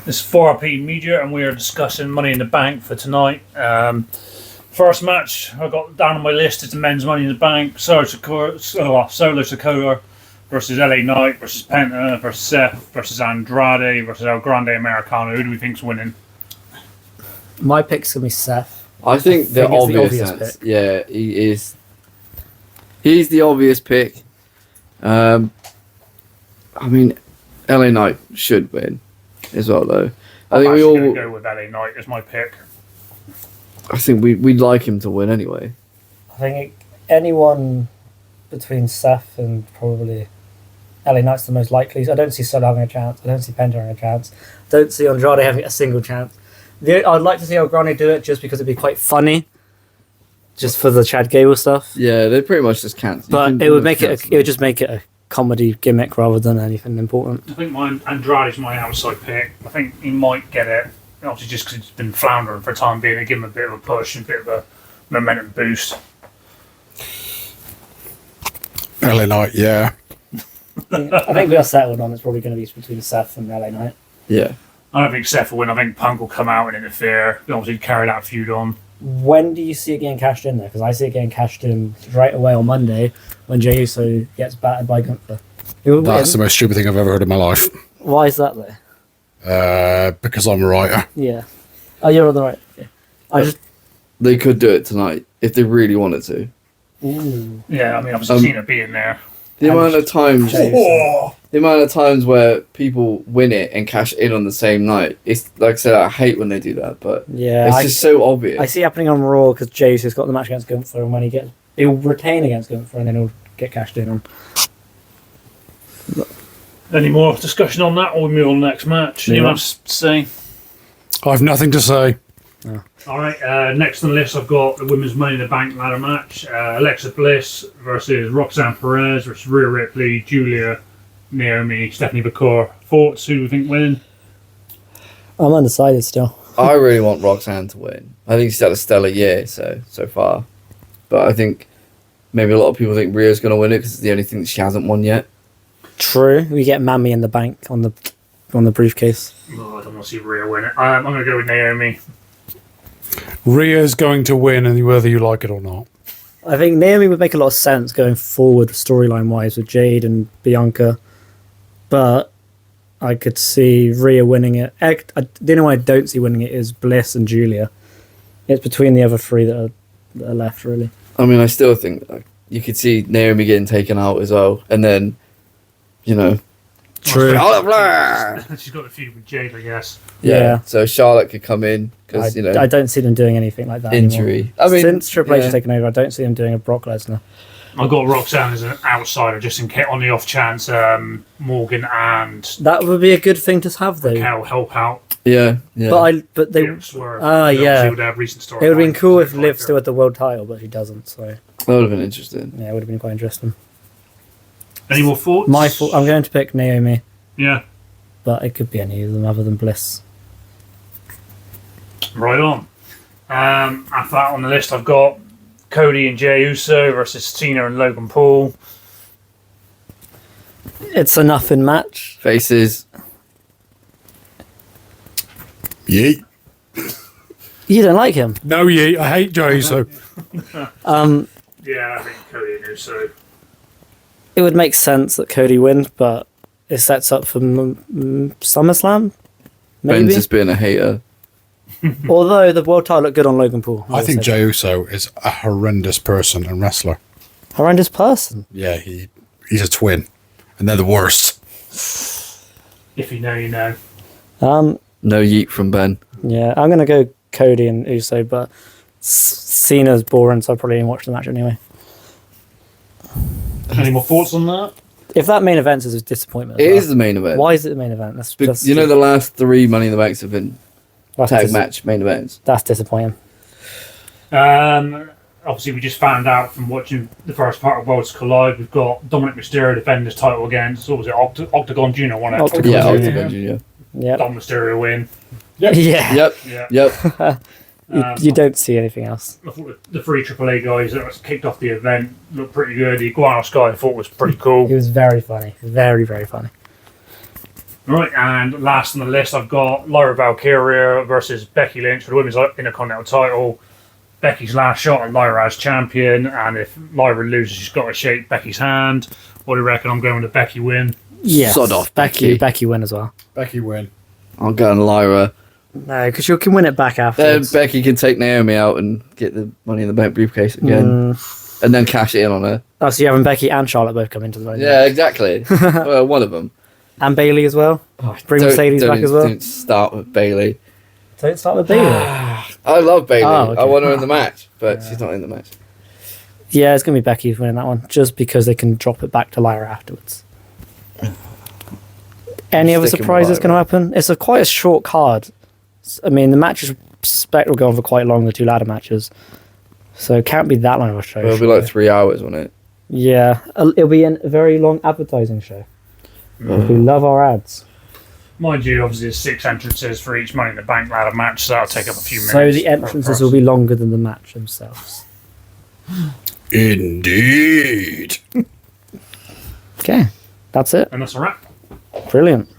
This is 4RP Media, and we are discussing Money in the Bank for tonight. First match I got down on my list is the men's Money in the Bank. Solo Sikoa versus LA Knight versus Penta versus Seth versus Andrade versus El Grande Americano. Who do we think's winning? My pick's gonna be Seth. I think it's the obvious pick. Yeah, he is. He's the obvious pick. I mean, LA Knight should win as well, though. I think we all going to go with LA Knight as my pick. I think we'd like him to win anyway. I think anyone between Seth and probably LA Knight's the most likely. I don't see Solo having a chance. I don't see Penta having a chance. I don't see Andrade having a single chance. I'd like to see El Grande do it just because it'd be quite funny, just for the Chad Gable stuff. Yeah, they pretty much just can't. But it would just make it a comedy gimmick rather than anything important. I think Andrade's my outside pick. I think he might get it, obviously just because he's been floundering for the time being. They give him a bit of a push and a bit of a momentum boost. LA Knight, yeah. I think we are settled on it's probably going to be between Seth and LA Knight. Yeah. I don't think Seth will win. I think Punk will come out and interfere. Obviously carry that feud on. When do you see it getting cashed in, though? Because I see it getting cashed in right away on Monday when Jey Uso gets battered by Gunther. That's the most stupid thing I've ever heard in my life. Why is that, though? Because I'm a writer. Yeah. Oh, you're on the right. Yeah. They could do it tonight if they really wanted to. Ooh. Yeah, I mean, I've seen it being there. The amount of times, Oh! the amount of times where people win it and cash in on the same night. It's like I said, I hate when they do that, but Yeah, it's just so obvious. I see it happening on Raw because Jey Uso's got the match against Gunther, and when he'll retain against Gunther, and then he'll get cashed in on. Any more discussion on that, or we move on to the next match? Yeah. Anyone else to say? I have nothing to say. All right, next on the list, I've got the Women's Money in the Bank ladder match. Alexa Bliss versus Roxanne Perez versus Rhea Ripley, Julia, Naomi, Stephanie Bakor. Thoughts? Who do you think winning? I'm undecided still. I really want Roxanne to win. I think she's had a stellar year so far, but I think maybe a lot of people think Rhea's going to win it because it's the only thing that she hasn't won yet. True. We get Mammy in the bank on the briefcase. Oh, I don't want to see Rhea win it. I'm going to go with Naomi. Rhea's going to win, and whether you like it or not. I think Naomi would make a lot of sense going forward storyline wise with Jade and Bianca, but I could see Rhea winning it. The only one I don't see winning it is Bliss and Julia. It's between the other three that are left, really. I mean, I still think you could see Naomi getting taken out as well, and then, True. She's got a feud with Jade, I guess. Yeah. So Charlotte could come in because I don't see them doing anything like that injury. anymore. I mean, Since Triple H has taken over, I don't see them doing a Brock Lesnar. I've got Roxanne as an outsider, just in case, on the off chance Morgan and That would be a good thing to have, though. Raquel help out. Yeah. But they. Swerve. Yeah. With their recent story It would have been cool if Liv still had the world title, but she doesn't. So That would have been interesting. yeah, it would have been quite interesting. Any more thoughts? I'm going to pick Naomi, Yeah. but it could be any of them other than Bliss. Right on. After that on the list, I've got Cody and Jey Uso versus Cena and Logan Paul. It's a nothing match. Faces. Yeet. You don't like him. No, yeet. I hate Jey Uso. Yeah, I think Cody and Uso. It would make sense that Cody wins, but it sets up for SummerSlam. Maybe. Ben's just being a hater. Although the world title looked good on Logan Paul. I think Jey Uso is a horrendous person and wrestler. Horrendous person. Yeah, he's a twin, and they're the worst. If you know, you know. No yeet from Ben. Yeah, I'm going to go Cody and Uso, but Cena's boring, so I'll probably didn't watch the match anyway. Any more thoughts on that? If that main event is a disappointment, It is the main event. Why is it the main event? That's The last 3 Money in the Banks have been that's tag match main events. That's disappointing. Obviously, we just found out from watching the first part of Worlds Collide, we've got Dominic Mysterio defending his title against, what was it, Octagon Jr. won it? Octagon Yeah, Jr. Octagon Jr. Yeah. Dom Mysterio win. Yeah. Yep. Yeah. Yep. You don't see anything else. I thought the 3 AAA guys that kicked off the event looked pretty good. The Iguanas guy I thought was pretty cool. He was very funny. Very, very funny. Right, and last on the list, I've got Lyra Valkyria versus Becky Lynch for the Women's Intercontinental title. Becky's last shot at Lyra as champion, and if Lyra loses, she's got to shake Becky's hand. What do you reckon? I'm going with a Becky win. Yes. Sod off, Becky. Becky win as well. Becky win. I'm going Lyra. No, because you can win it back Then afterwards. Becky can take Naomi out and get the Money in the Bank briefcase again, and then cash it in on her. Oh, so you're having Becky and Charlotte both come into the Yeah, exactly. Well, one of them. And Bailey as well. Bring Mercedes back as well. Don't start with Bailey. Don't start with Bailey. I love Bailey. Oh, okay. I want her in the match, but she's not in the match. Yeah, it's going to be Becky winning that one, just because they can drop it back to Lyra afterwards. Any other Sticking with surprises going to Lyra. happen? It's quite a short card. I mean, the matches spec will go on for quite long, the two ladder matches. So it can't be that long of a show. It'll be like 3 hours, won't it? Yeah, it'll be a very long advertising show. We love our ads. Mind you, obviously, there's 6 entrances for each Money in the Bank ladder match, so that'll take up a few minutes. So the entrances will be longer than the match themselves. Indeed. Okay, that's it. And that's a wrap. Brilliant.